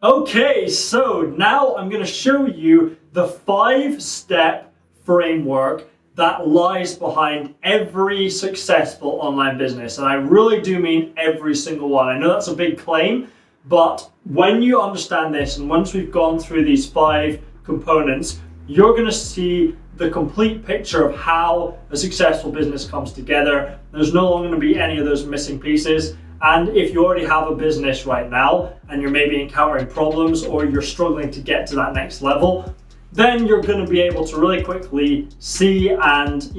Okay, so now I'm going to show you the 5-step framework that lies behind every successful online business. And I really do mean every single one. I know that's a big claim, but when you understand this, and once we've gone through these 5 components, you're going to see the complete picture of how a successful business comes together. There's no longer going to be any of those missing pieces. And if you already have a business right now and you're maybe encountering problems or you're struggling to get to that next level, then you're going to be able to really quickly see and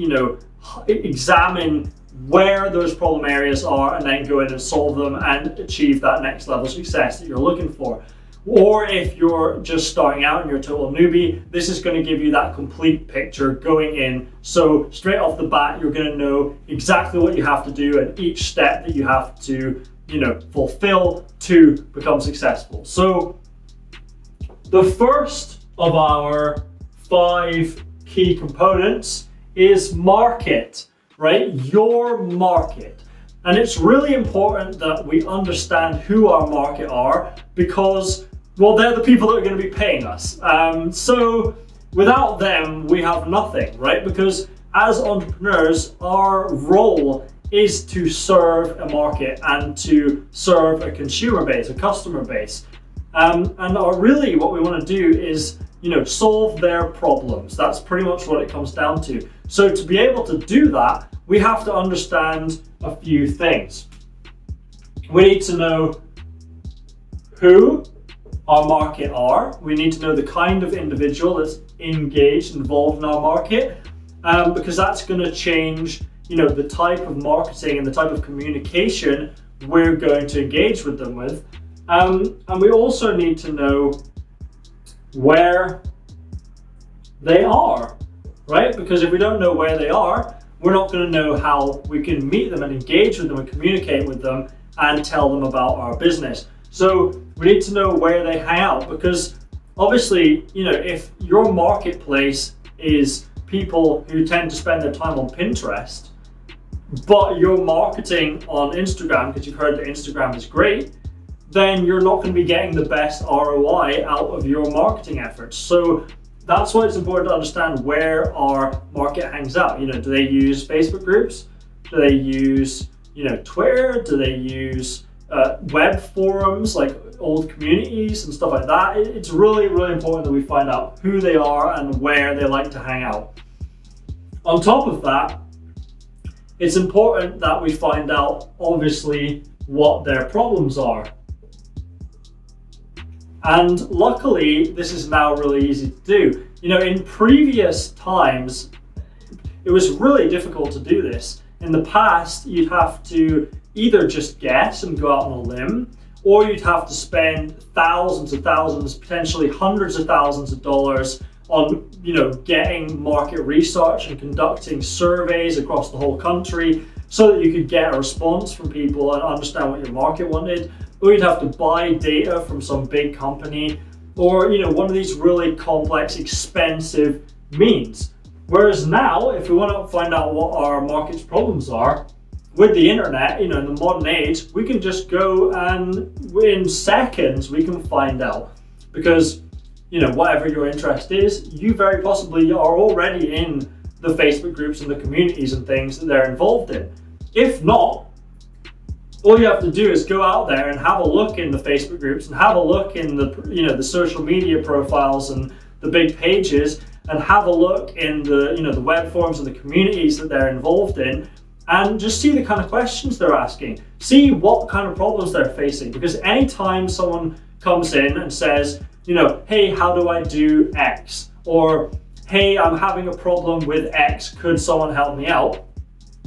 examine where those problem areas are and then go in and solve them and achieve that next level success that you're looking for. Or if you're just starting out and you're a total newbie, this is going to give you that complete picture going in. So straight off the bat, you're going to know exactly what you have to do and each step that you have to, fulfill to become successful. So the first of our 5 key components is market, right? Your market. And it's really important that we understand who our market are because, well, they're the people that are going to be paying us. So without them, we have nothing, right? Because as entrepreneurs, our role is to serve a market and to serve a consumer base, a customer base. Really what we want to do is, solve their problems. That's pretty much what it comes down to. So to be able to do that, we have to understand a few things. We need to know who our market are. We need to know the kind of individual that's engaged, involved in our market, because that's going to change, the type of marketing and the type of communication we're going to engage with them with. And we also need to know where they are, right? Because if we don't know where they are, we're not going to know how we can meet them and engage with them and communicate with them and tell them about our business. So we need to know where they hang out because obviously, if your marketplace is people who tend to spend their time on Pinterest, but you're marketing on Instagram because you've heard that Instagram is great, then you're not going to be getting the best ROI out of your marketing efforts. So that's why it's important to understand where our market hangs out. Do they use Facebook groups? Do they use, Twitter? Do they use web forums like old communities and stuff like that? It's really, really important that we find out who they are and where they like to hang out. On top of that, it's important that we find out, obviously, what their problems are. And luckily, this is now really easy to do. In previous times, it was really difficult to do this. In the past, you'd have to either just guess and go out on a limb, or you'd have to spend thousands of thousands, potentially hundreds of thousands of dollars on, getting market research and conducting surveys across the whole country so that you could get a response from people and understand what your market wanted. Or you'd have to buy data from some big company or, one of these really complex, expensive means. Whereas now, if we want to find out what our market's problems are, with the internet, in the modern age, we can just go and in seconds, we can find out. Because, whatever your interest is, you very possibly are already in the Facebook groups and the communities and things that they're involved in. If not, all you have to do is go out there and have a look in the Facebook groups and have a look in the, the social media profiles and the big pages and have a look in the, the web forums and the communities that they're involved in and just see the kind of questions they're asking. See what kind of problems they're facing, because anytime someone comes in and says, hey, how do I do X? Or, hey, I'm having a problem with X, could someone help me out?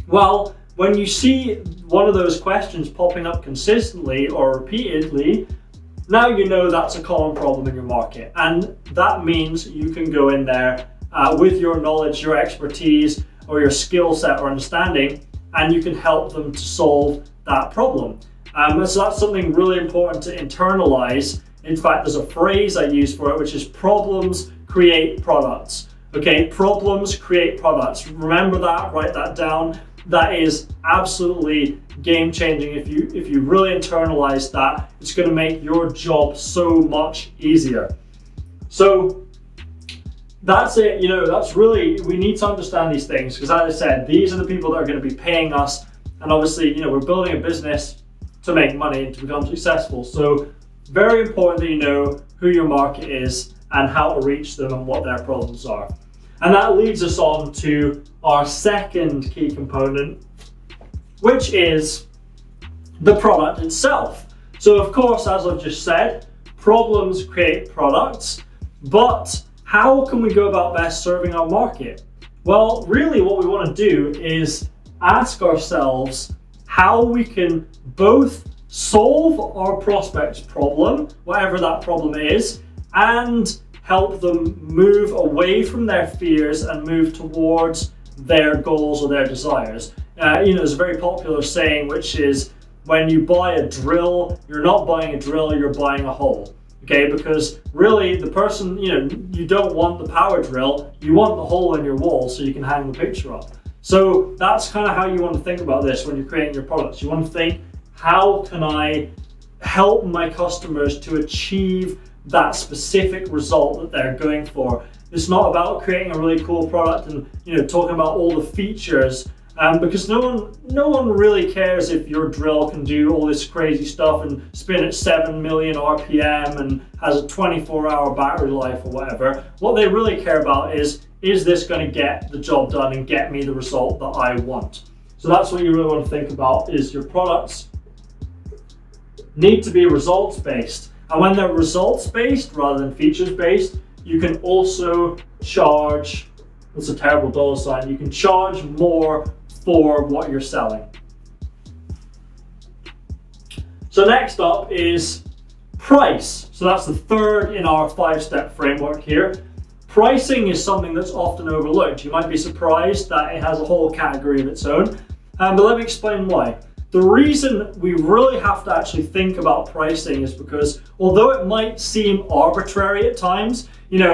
Well, when you see one of those questions popping up consistently or repeatedly, now you know that's a common problem in your market. And that means you can go in there with your knowledge, your expertise, or your skill set or understanding, and you can help them to solve that problem. So that's something really important to internalize. In fact, there's a phrase I use for it, which is problems create products. Okay, problems create products. Remember that, write that down. that is absolutely game changing. If you really internalize that, it's going to make your job so much easier. So that's it. That's really, we need to understand these things, because as I said, these are the people that are going to be paying us. And obviously, we're building a business to make money and to become successful. So very important that you know who your market is and how to reach them and what their problems are. And that leads us on to our second key component, which is the product itself. So of course, as I've just said, problems create products, but how can we go about best serving our market? Well, really what we want to do is ask ourselves how we can both solve our prospect's problem, whatever that problem is, and help them move away from their fears and move towards their goals or their desires. There's a very popular saying, which is, when you buy a drill, you're not buying a drill, you're buying a hole. Okay, because really the person, you don't want the power drill, you want the hole in your wall so you can hang the picture up. So that's kind of how you want to think about this when you're creating your products. You want to think, how can I help my customers to achieve that specific result that they're going for? It's not about creating a really cool product and talking about all the features, because no one really cares if your drill can do all this crazy stuff and spin at 7 million RPM and has a 24-hour battery life or whatever. What they really care about is this going to get the job done and get me the result that I want? So that's what you really want to think about, is your products need to be results based. And when they're results based rather than features based, you can also charge, that's a terrible dollar sign, you can charge more for what you're selling. So next up is price. So that's the third in our 5-step framework here. Pricing is something that's often overlooked. You might be surprised that it has a whole category of its own, but let me explain why. The reason we really have to actually think about pricing is because although it might seem arbitrary at times,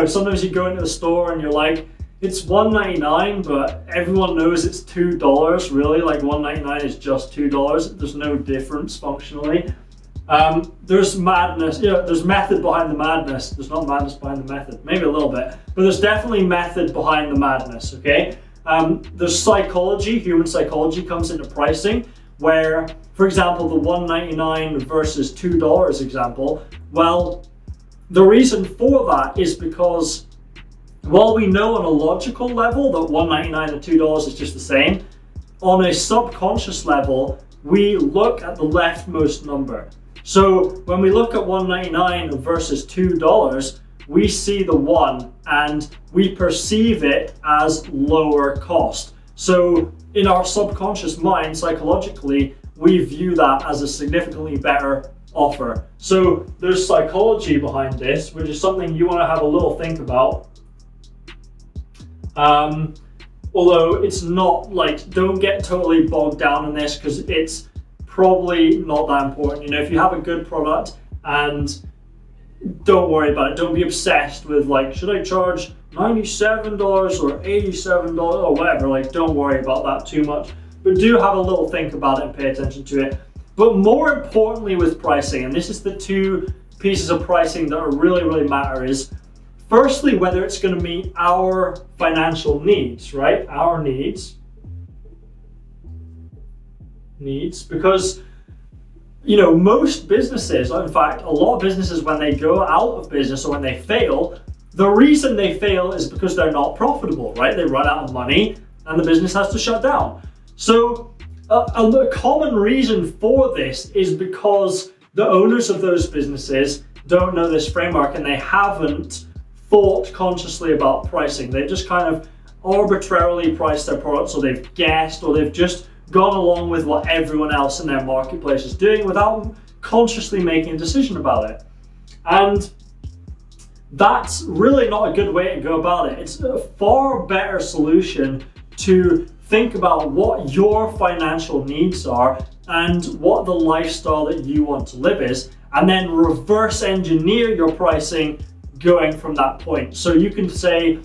sometimes you go into the store and you're like, it's $1.99, but everyone knows it's $2, really. Like $1.99 is just $2. There's no difference functionally. There's madness, there's method behind the madness. There's not madness behind the method, maybe a little bit, but there's definitely method behind the madness, okay? There's psychology, human psychology comes into pricing, where, for example, the $1.99 versus $2 example, well, the reason for that is because while we know on a logical level that $1.99 and $2 is just the same, on a subconscious level, we look at the leftmost number. So when we look at $1.99 versus $2, we see the 1 and we perceive it as lower cost. So in our subconscious mind, psychologically, we view that as a significantly better offer. So there's psychology behind this, which is something you want to have a little think about. Although it's not like, don't get totally bogged down in this, because it's probably not that important. If you have a good product, and don't worry about it, don't be obsessed with like, should I charge $97 or $87 or whatever, like don't worry about that too much, but do have a little think about it and pay attention to it. But more importantly with pricing, and this is the two pieces of pricing that really matter, is firstly, whether it's going to meet our financial needs, right? Our needs, because most businesses, in fact, a lot of businesses, when they go out of business or when they fail, the reason they fail is because they're not profitable, right? They run out of money and the business has to shut down. So a common reason for this is because the owners of those businesses don't know this framework and they haven't thought consciously about pricing. They've just kind of arbitrarily priced their products, or they've guessed, or they've just gone along with what everyone else in their marketplace is doing without consciously making a decision about it. And that's really not a good way to go about it. It's a far better solution to think about what your financial needs are and what the lifestyle that you want to live is, and then reverse engineer your pricing going from that point. So you can say,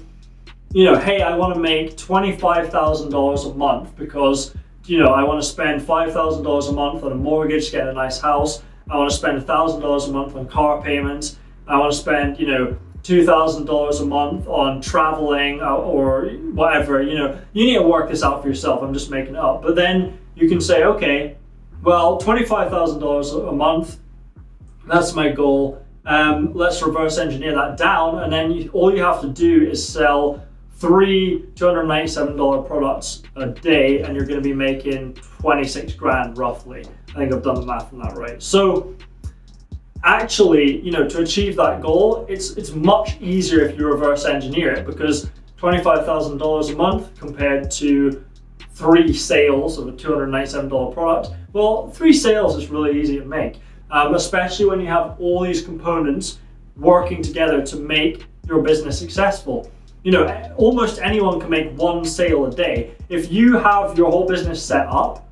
hey, I want to make $25,000 a month because I want to spend $5,000 a month on a mortgage to get a nice house. I want to spend $1,000 a month on car payments. I want to spend, $2,000 a month on traveling or whatever. You need to work this out for yourself. I'm just making it up. But then you can say, okay, well, $25,000 a month, that's my goal. Let's reverse engineer that down, and then all you have to do is sell 3 $297 products a day, and you're going to be making 26 grand roughly. I think I've done the math on that right. So actually, to achieve that goal, it's much easier if you reverse engineer it, because $25,000 a month compared to 3 sales of a $297 product, well, 3 sales is really easy to make, especially when you have all these components working together to make your business successful. Almost anyone can make 1 sale a day. If you have your whole business set up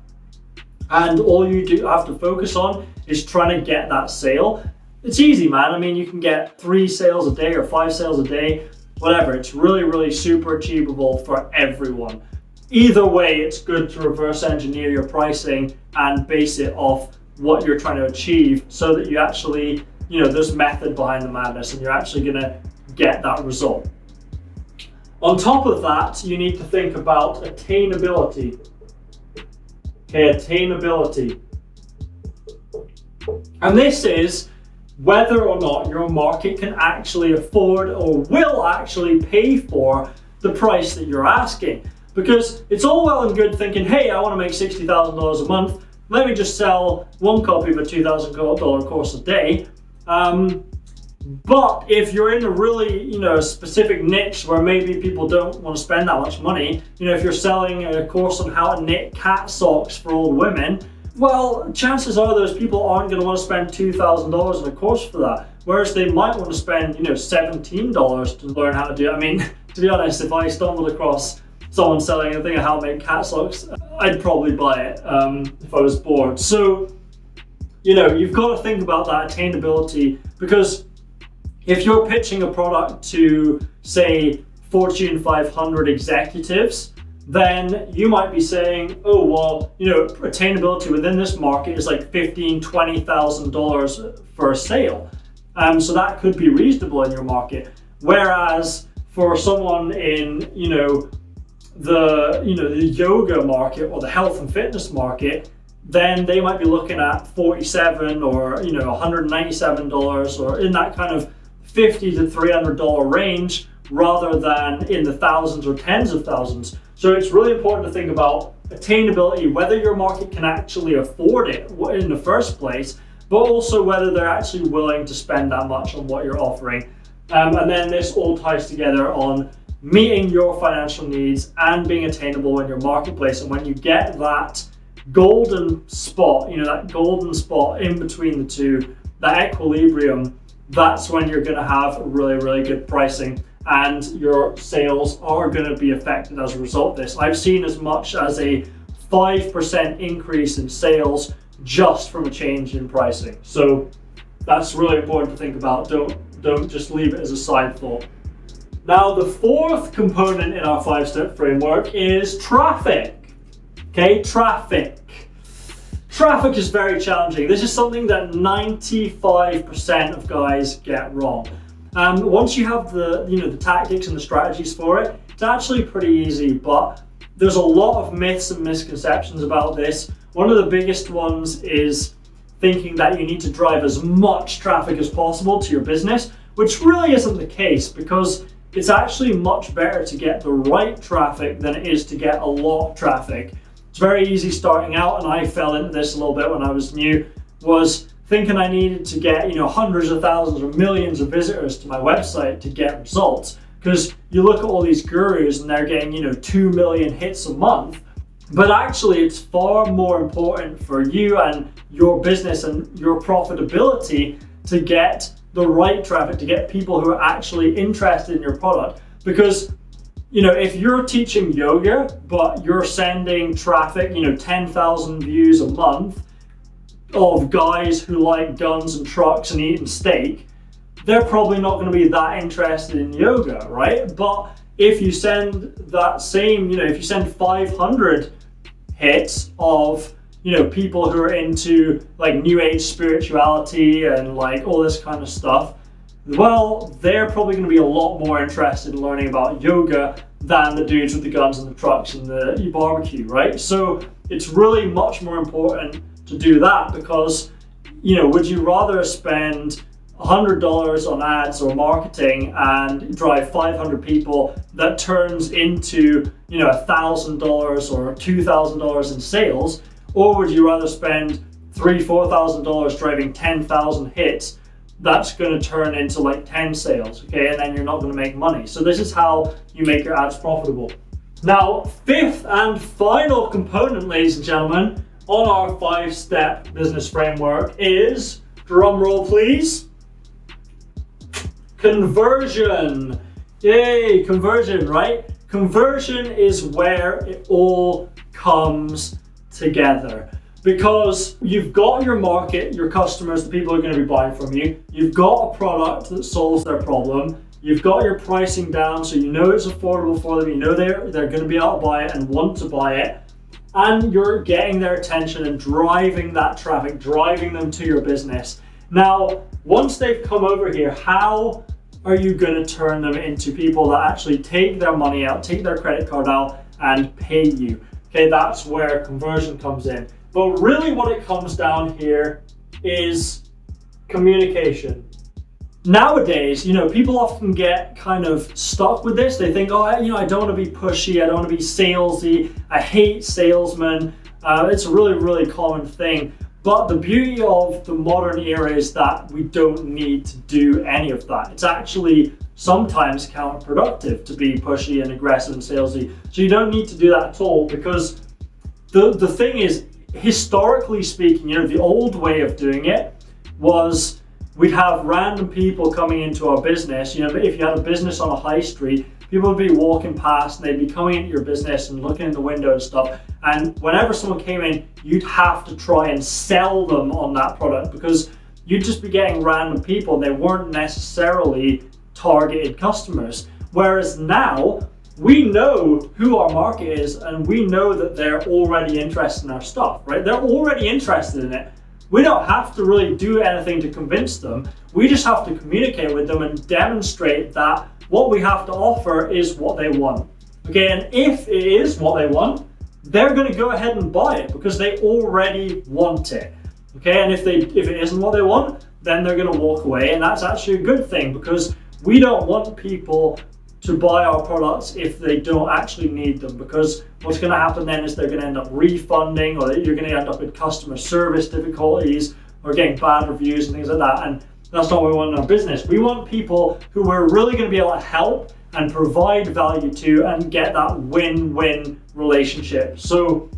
and all you do have to focus on is trying to get that sale, it's easy, man. I mean, you can get 3 sales a day or 5 sales a day, whatever. It's really, really super achievable for everyone. Either way, it's good to reverse engineer your pricing and base it off what you're trying to achieve, so that you actually, there's method behind the madness and you're actually going to get that result. On top of that, you need to think about attainability. Okay, attainability. And this is whether or not your market can actually afford or will actually pay for the price that you're asking. Because it's all well and good thinking, hey, I want to make $60,000 a month. Let me just sell 1 copy of a $2,000 course a day. But if you're in a really, specific niche where maybe people don't want to spend that much money, if you're selling a course on how to knit cat socks for old women, well, chances are those people aren't going to want to spend $2,000 on a course for that. Whereas they might want to spend, $17 to learn how to do it. I mean, to be honest, if I stumbled across someone selling a thing of how to make cat socks, I'd probably buy it if I was bored. So, you've got to think about that attainability, because if you're pitching a product to, say, Fortune 500 executives, then you might be saying, oh, well, attainability within this market is like $15,000, $20,000 for a sale. So that could be reasonable in your market. Whereas for someone in, the yoga market or the health and fitness market, then they might be looking at $47 or $197, or in that kind of $50 to $300 range, rather than in the thousands or tens of thousands. So it's really important to think about attainability, whether your market can actually afford it in the first place, but also whether they're actually willing to spend that much on what you're offering. And then this all ties together on meeting your financial needs and being attainable in your marketplace. And when you get that golden spot, that golden spot in between the two, that equilibrium, that's when you're going to have really, really good pricing, and your sales are going to be affected as a result of this. I've seen as much as a 5% increase in sales just from a change in pricing. So that's really important to think about. Don't just leave it as a side thought. Now, the 4th component in our 5-step framework is traffic. Okay, traffic. Traffic is very challenging. This is something that 95% of guys get wrong. Once you have the tactics and the strategies for it, it's actually pretty easy, but there's a lot of myths and misconceptions about this. One of the biggest ones is thinking that you need to drive as much traffic as possible to your business, which really isn't the case, because it's actually much better to get the right traffic than it is to get a lot of traffic. It's very easy starting out, and I fell into this a little bit when I was new, was thinking I needed to get hundreds of thousands or millions of visitors to my website to get results. Because you look at all these gurus and they're getting 2 million hits a month, but actually it's far more important for you and your business and your profitability to get the right traffic, to get people who are actually interested in your product. Because if you're teaching yoga, but you're sending traffic, 10,000 views a month of guys who like guns and trucks and eating steak, they're probably not going to be that interested in yoga, right? But if you send that same, if you send 500 hits of, you know, people who are into like new age spirituality and like all this kind of stuff, well, they're probably going to be a lot more interested in learning about yoga than the dudes with the guns and the trucks and the barbecue, right? So it's really much more important to do that because, you know, would you rather spend $100 on ads or marketing and drive 500 people that turns into, you know, $1,000 or $2,000 in sales, or would you rather spend $3,000-$4,000 driving 10,000 hits that's going to turn into like 10 sales, okay, and then you're not going to make money? So this is how you make your ads profitable. Now, fifth and final component, ladies and gentlemen, on our 5-step business framework is, drum roll please, conversion. Yay, conversion, right? Conversion is where it all comes together. Because you've got your market, your customers, the people who are going to be buying from you. You've got a product that solves their problem. You've got your pricing down so you know it's affordable for them. You know they're going to be able to buy it and want to buy it. And you're getting their attention and driving that traffic, driving them to your business. Now, once they've come over here, how are you going to turn them into people that actually take their money out, take their credit card out and pay you? Okay, that's where conversion comes in. But really what it comes down here is communication. Nowadays, you know, people often get kind of stuck with this. They think, oh, you know, I don't want to be pushy. I don't want to be salesy. I hate salesmen. It's a really, really common thing. But the beauty of the modern era is that we don't need to do any of that. It's actually sometimes counterproductive to be pushy and aggressive and salesy. So you don't need to do that at all, because the thing is, historically speaking, you know, the old way of doing it was we'd have random people coming into our business. You know, if you had a business on a high street, people would be walking past and they'd be coming into your business and looking in the window and stuff. And whenever someone came in, you'd have to try and sell them on that product, because you'd just be getting random people and they weren't necessarily targeted customers. Whereas now, we know who our market is and we know that they're already interested in our stuff, right? They're already interested in it. We don't have to really do anything to convince them. We just have to communicate with them and demonstrate that what we have to offer is what they want. Okay, and if it is what they want, they're going to go ahead and buy it because they already want it. Okay, and if it isn't what they want, then they're going to walk away, and that's actually a good thing, because we don't want people to buy our products if they don't actually need them, because what's going to happen then is they're going to end up refunding, or you're going to end up with customer service difficulties or getting bad reviews and things like that. And that's not what we want in our business. We want people who we're really going to be able to help and provide value to and get that win-win relationship. So,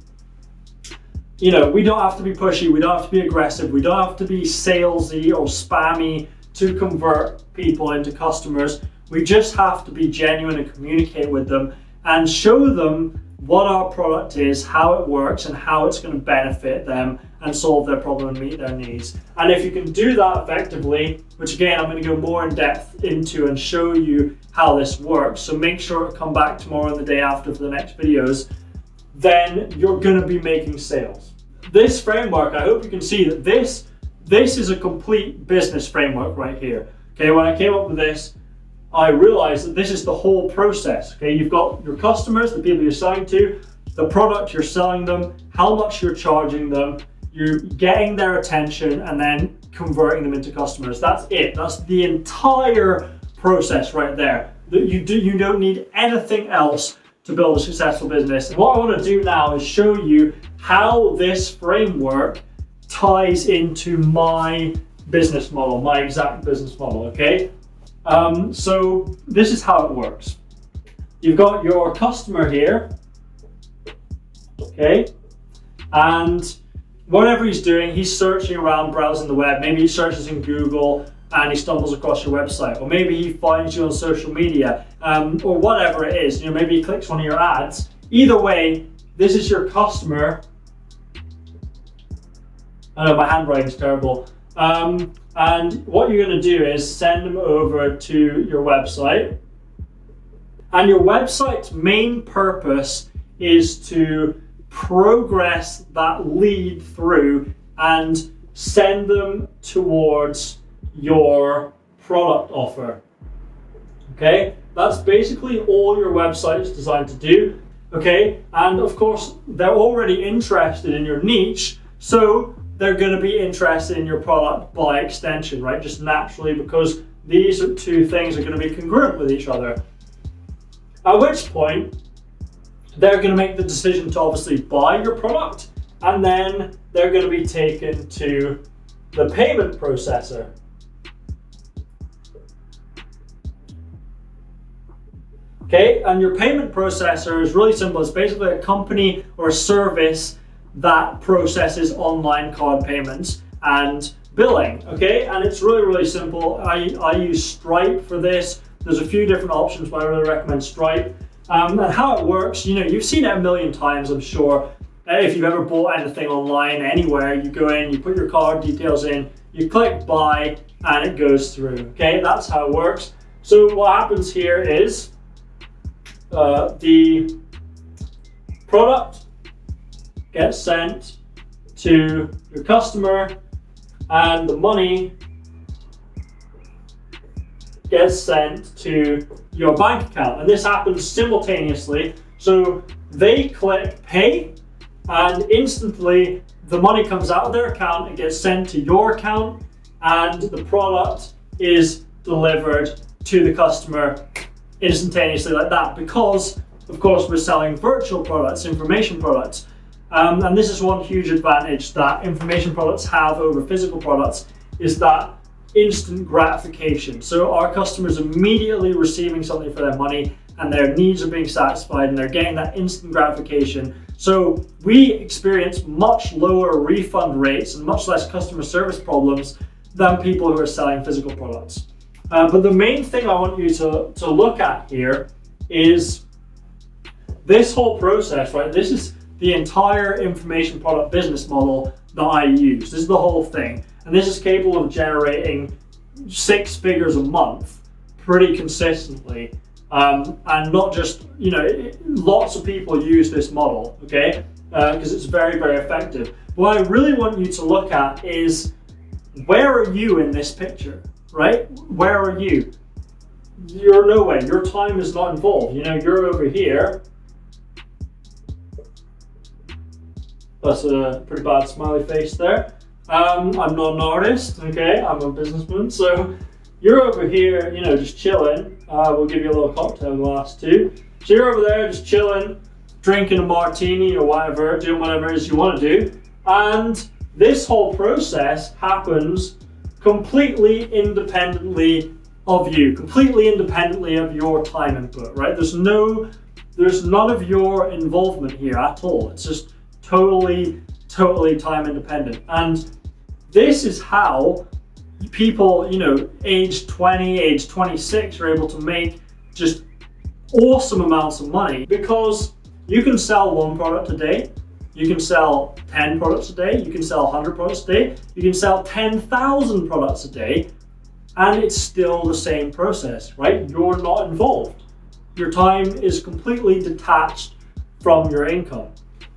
you know, we don't have to be pushy, we don't have to be aggressive, we don't have to be salesy or spammy to convert people into customers. We just have to be genuine and communicate with them and show them what our product is, how it works, and how it's going to benefit them and solve their problem and meet their needs. And if you can do that effectively, which again, I'm going to go more in depth into and show you how this works, so make sure to come back tomorrow and the day after for the next videos, then you're going to be making sales. This framework, I hope you can see that this is a complete business framework right here. Okay, when I came up with this, I realized that this is the whole process. Okay, you've got your customers, the people you're selling to, the product you're selling them, how much you're charging them, you're getting their attention, and then converting them into customers. That's it. That's the entire process right there. You don't need anything else to build a successful business. And what I want to do now is show you how this framework ties into my business model, my exact business model, okay? So this is how it works. You've got your customer here, okay? And whatever he's doing, he's searching around, browsing the web. Maybe he searches in Google and he stumbles across your website, or maybe he finds you on social media, or whatever it is. You know, maybe he clicks one of your ads. Either way, this is your customer. I know my handwriting's terrible. And what you're going to do is send them over to your website. And your website's main purpose is to progress that lead through and send them towards your product offer. Okay, that's basically all your website is designed to do. Okay, and of course they're already interested in your niche, so they're going to be interested in your product by extension, right? Just naturally, because these two things are going to be congruent with each other. At which point they're going to make the decision to obviously buy your product, and then they're going to be taken to the payment processor. Okay, and your payment processor is really simple. It's basically a company or a service that processes online card payments and billing. Okay, and it's really, really simple. I use Stripe for this. There's a few different options, but I really recommend Stripe. And how it works, you know, you've seen it a million times, I'm sure. If you've ever bought anything online, anywhere, you go in, you put your card details in, you click buy, and it goes through. Okay, that's how it works. So what happens here is the product gets sent to your customer, and the money gets sent to your bank account, and this happens simultaneously. So they click pay, and instantly the money comes out of their account, it gets sent to your account, and the product is delivered to the customer instantaneously like that, because of course we're selling virtual products, information products. And this is one huge advantage that information products have over physical products, is that instant gratification. So our customers immediately receiving something for their money, and their needs are being satisfied, and they're getting that instant gratification. So we experience much lower refund rates and much less customer service problems than people who are selling physical products. But the main thing I want you to look at here is this whole process, right? This is the entire information product business model that I use. This is the whole thing. And this is capable of generating 6 figures a month pretty consistently. And not just, you know, lots of people use this model, okay? Because it's very, very effective. What I really want you to look at is, where are you in this picture, right? Where are you? You're nowhere. Your time is not involved. You know, you're over here. That's a pretty bad smiley face there. I'm not an artist, okay? I'm a businessman. So you're over here, you know, just chilling. We'll give you a little cocktail glass too. So you're over there just chilling, drinking a martini or whatever, doing whatever it is you want to do. And this whole process happens completely independently of you, completely independently of your time input, right? There's none of your involvement here at all. It's just totally time independent. And this is how people, you know, age 20, age 26 are able to make just awesome amounts of money, because you can sell 1 product a day, you can sell 10 products a day, you can sell 100 products a day, you can sell 10,000 products a day, and it's still the same process, right? You're not involved. Your time is completely detached from your income.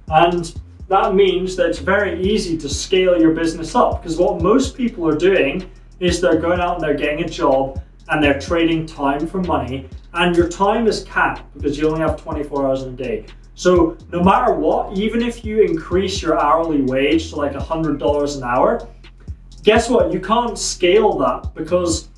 And that means that it's very easy to scale your business up, because what most people are doing is they're going out and they're getting a job and they're trading time for money, and your time is capped because you only have 24 hours in a day. So no matter what, even if you increase your hourly wage to like $100 an hour, guess what? You can't scale that because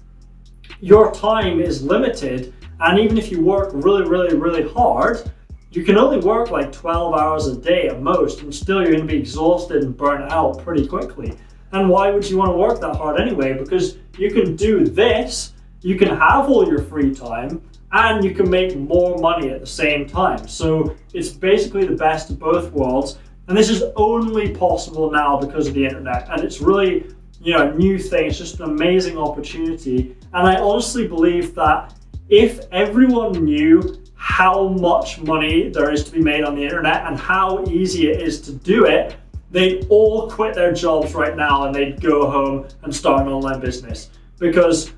your time is limited. And even if you work really hard, you can only work like 12 hours a day at most, and still you're going to be exhausted and burnt out pretty quickly. And why would you want to work that hard anyway? Because you can do this, you can have all your free time, and you can make more money at the same time. So it's basically the best of both worlds. And this is only possible now because of the internet. And it's really, you know, a new thing. It's just an amazing opportunity. And I honestly believe that if everyone knew how much money there is to be made on the internet and how easy it is to do it, they'd all quit their jobs right now and they'd go home and start an online business. Because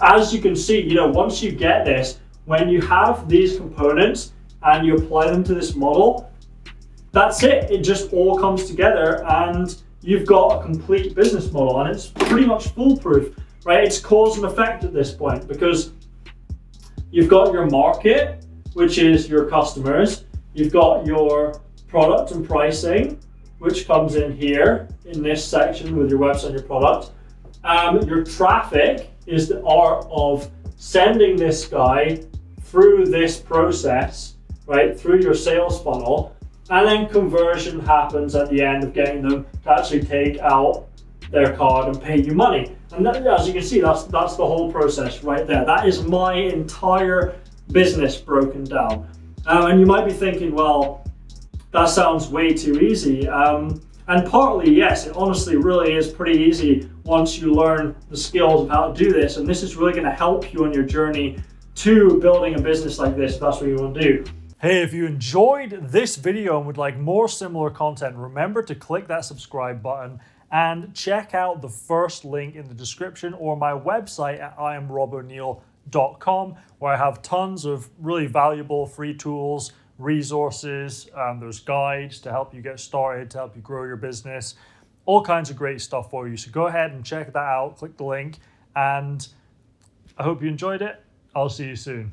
as you can see, you know, once you get this, when you have these components and you apply them to this model, that's it. It just all comes together and you've got a complete business model, and it's pretty much foolproof, right? It's cause and effect at this point, because you've got your market, which is your customers. You've got your product and pricing, which comes in here in this section with your website and your product. Your traffic is the art of sending this guy through this process, right, through your sales funnel, and then conversion happens at the end of getting them to actually take out their card and pay you money. And that, as you can see, that's the whole process right there. That is my entire business broken down. And you might be thinking, well, that sounds way too easy. And partly, yes, it honestly really is pretty easy once you learn the skills of how to do this. And this is really going to help you on your journey to building a business like this, if that's what you want to do. Hey, if you enjoyed this video and would like more similar content, remember to click that subscribe button and check out the first link in the description, or my website at iamroboneill.com, where I have tons of really valuable free tools, resources, there's guides to help you get started, to help you grow your business, all kinds of great stuff for you. So go ahead and check that out, click the link, and I hope you enjoyed it. I'll see you soon.